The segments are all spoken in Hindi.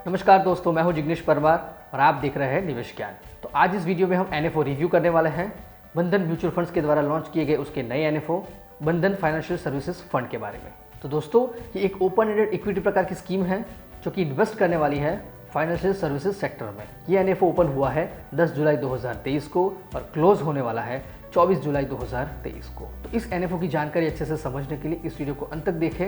नमस्कार दोस्तों, मैं हूं जिग्नेश परमार और आप देख रहे हैं निवेश ज्ञान। तो आज इस वीडियो में हम एनएफओ रिव्यू करने वाले हैं। बंधन म्यूचुअल फंड्स के द्वारा लॉन्च किए गए उसके नए एनएफओ बंधन फाइनेंशियल सर्विसेज फंड के बारे में। तो दोस्तों, ये एक ओपन एंडेड इक्विटी प्रकार की स्कीम है जो कि इन्वेस्ट करने वाली है फाइनेंशियल सर्विसेज सेक्टर में। ये एनएफओ ओपन हुआ है 10 जुलाई 2023 को और क्लोज होने वाला है 24 जुलाई 2023 को। तो इस एनएफओ की जानकारी अच्छे से समझने के लिए इस वीडियो को अंत तक देखें।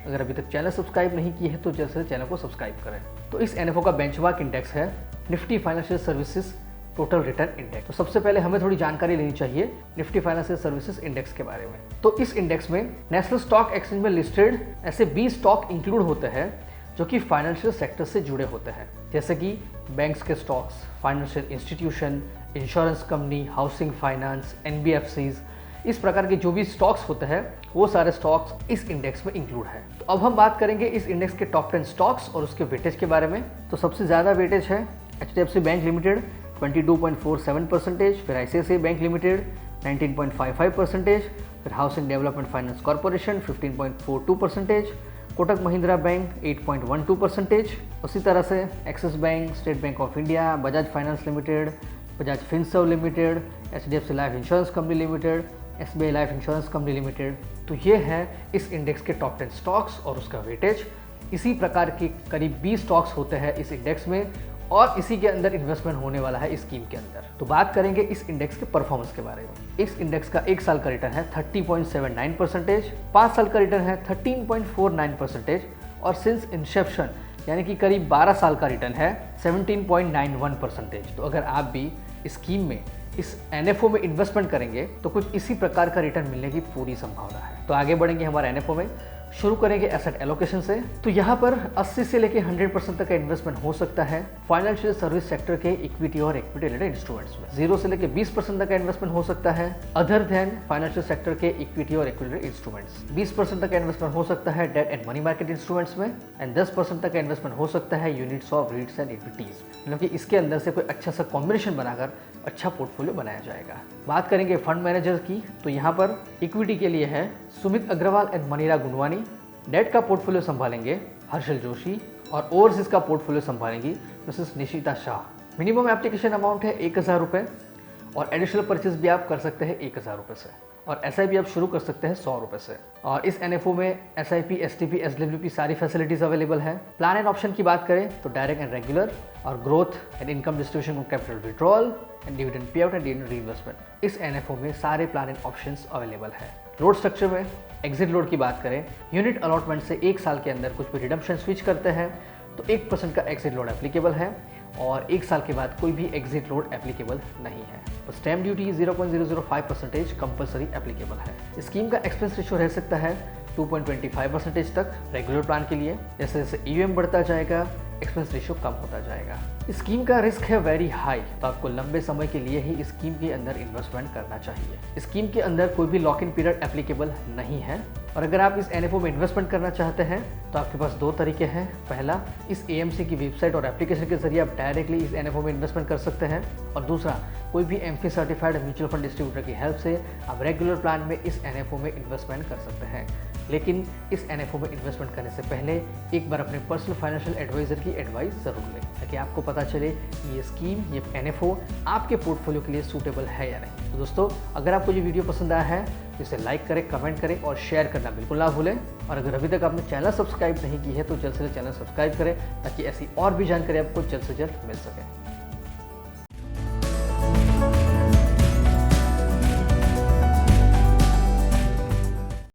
अगर अभी तक चैनल सब्सक्राइब नहीं किए हैं तो जल्द से चैनल को सब्सक्राइब करें। तो इस एनएफओ का बेंचमार्क इंडेक्स है Nifty financial services total return index. तो सबसे पहले हमें थोड़ी जानकारी लेनी चाहिए निफ्टी फाइनेंशियल सर्विसेज इंडेक्स के बारे में। तो इस इंडेक्स में नेशनल स्टॉक एक्सचेंज में लिस्टेड ऐसे 20 स्टॉक इंक्लूड होते हैं जो कि फाइनेंशियल सेक्टर से जुड़े होते हैं, जैसे कि बैंक्स के stocks, financial institution, insurance company, housing finance, NBFCs. इस प्रकार के जो भी स्टॉक्स होते हैं वो सारे स्टॉक्स इस इंडेक्स में इंक्लूड है। तो अब हम बात करेंगे इस इंडेक्स के टॉप 10 स्टॉक्स और उसके वेटेज के बारे में। तो सबसे ज़्यादा वेटेज है एचडीएफसी बैंक लिमिटेड 22.47%, फिर आईसीआईसीआई बैंक लिमिटेड 19.55%, फिर housing development finance corporation 15.42%, Kotak Mahindra bank 8.12%, उसी तरह से axis bank, state bank of India, Bajaj finance limited, Bajaj Finserv limited, HDFC life insurance company limited, SBI life insurance company limited. तो ये है इस इंडेक्स के टॉप 10 स्टॉक्स और उसका वेटेज। इसी प्रकार के करीब 20 स्टॉक्स होते हैं इस इंडेक्स में और इसी के अंदर इन्वेस्टमेंट होने वाला है इस स्कीम के अंदर। तो बात करेंगे इस इंडेक्स के परफॉर्मेंस के बारे में। इस इंडेक्स का 1 साल का रिटर्न है 30.79%, 5 साल का रिटर्न है 13.49% और सिंस इंसेप्शन यानी कि करीब 12 साल का रिटर्न है 17.91%। तो अगर आप भी इस स्कीम में इस एनएफओ में इन्वेस्टमेंट करेंगे तो कुछ इसी प्रकार का रिटर्न मिलने की पूरी संभावना है। तो आगे बढ़ेंगे हमारे एनएफओ में। शुरू करेंगे एसेट एलोकेशन से। तो यहाँ पर 80 से लेकर 100% तक का इन्वेस्टमेंट हो सकता है फाइनेंशियल सर्विस सेक्टर के इक्विटी और इक्विटी रिलेटेड इंस्ट्रूमेंट्स में। 0 से लेकर 20% तक का इन्वेस्टमेंट हो सकता है अदर देन फाइनेंशियल सेक्टर के इक्विटी और इक्विटी रिलेटेड इंस्ट्रूमेंट्स। 20% तक का इन्वेस्टमेंट हो सकता है debt and money market instruments में एंड 10% तक का इन्वेस्टमेंट हो सकता है units of REITs and equities. मतलब कि इसके अंदर से कोई अच्छा सा कॉम्बिनेशन बनाकर अच्छा पोर्टफोलियो बनाया जाएगा। बात करेंगे फंड मैनेजर की। तो यहाँ पर इक्विटी के लिए है सुमित अग्रवाल एंड मनीरा गुनवानी, डेट का पोर्टफोलियो संभालेंगे हर्षल जोशी और ओवरसीज का पोर्टफोलियो संभालेंगी Mrs Nishita Shah. Minimum application amount है 1000 रुपये और एडिशनल परचेज भी आप कर सकते हैं 1000 रुपये से और एसआईपी आप शुरू कर सकते हैं 100 रुपये से। और इस एनएफओ में एसआईपी, एसटीपी, एसडब्ल्यूपी सारी फैसिलिटीज अवेलेबल है। प्लान एंड ऑप्शन की बात करें तो डायरेक्ट एंड रेगुलर और growth and income distribution of capital withdrawal and dividend pay out and dividend reinvestment. इस एनएफओ में सारे प्लान एंड ऑप्शंस अवेलेबल है। लोड स्ट्रक्चर में एग्जिट लोड की बात करें, यूनिट अलॉटमेंट से 1 साल के अंदर कुछ भी रिडम्पशन स्विच करते हैं तो 1% का एग्जिट लोड एप्लीकेबल है और 1 साल के बाद कोई भी एग्जिट लोड एप्लीकेबल नहीं है। तो स्टैम्प ड्यूटी 0.005% कंपलसरी एप्लीकेबल है। स्कीम का एक्सपेंस रेशियो रह सकता है 2.25% तक रेगुलर प्लान के लिए। जैसे जैसे ईयूएम बढ़ता जाएगा एक्सपेंस रेशियो कम होता जाएगा। स्कीम का रिस्क है वेरी हाई, तो आपको लंबे समय के लिए ही स्कीम के अंदर इन्वेस्टमेंट करना चाहिए। स्कीम के अंदर कोई भी लॉक इन पीरियड एप्लीकेबल नहीं है और अगर आप इस एनएफओ में इन्वेस्टमेंट करना चाहते हैं तो आपके पास 2 तरीके हैं। पहला, इस एएमसी की वेबसाइट और एप्लीकेशन के जरिए आप डायरेक्टली इस एनएफओ में इन्वेस्टमेंट कर सकते हैं और दूसरा, कोई भी AMFI certified mutual fund distributor की हेल्प से आप रेगुलर प्लान में इस एनएफओ में इन्वेस्टमेंट कर सकते हैं। लेकिन इस एनएफओ में इन्वेस्टमेंट करने से पहले एक बार अपने पर्सनल फाइनेंशियल एडवाइजर की एडवाइस ज़रूर लें ताकि आपको पता चले कि ये स्कीम, ये एनएफओ आपके पोर्टफोलियो के लिए सूटेबल है या नहीं। तो दोस्तों, अगर आपको ये वीडियो पसंद आया है तो इसे लाइक करें, कमेंट करें और शेयर करना बिल्कुल ना भूलें। और अगर अभी तक आपने चैनल सब्सक्राइब नहीं की है तो जल्द से जल्द चैनल सब्सक्राइब करें ताकि ऐसी और भी जानकारी आपको जल्द से जल्द मिल सके।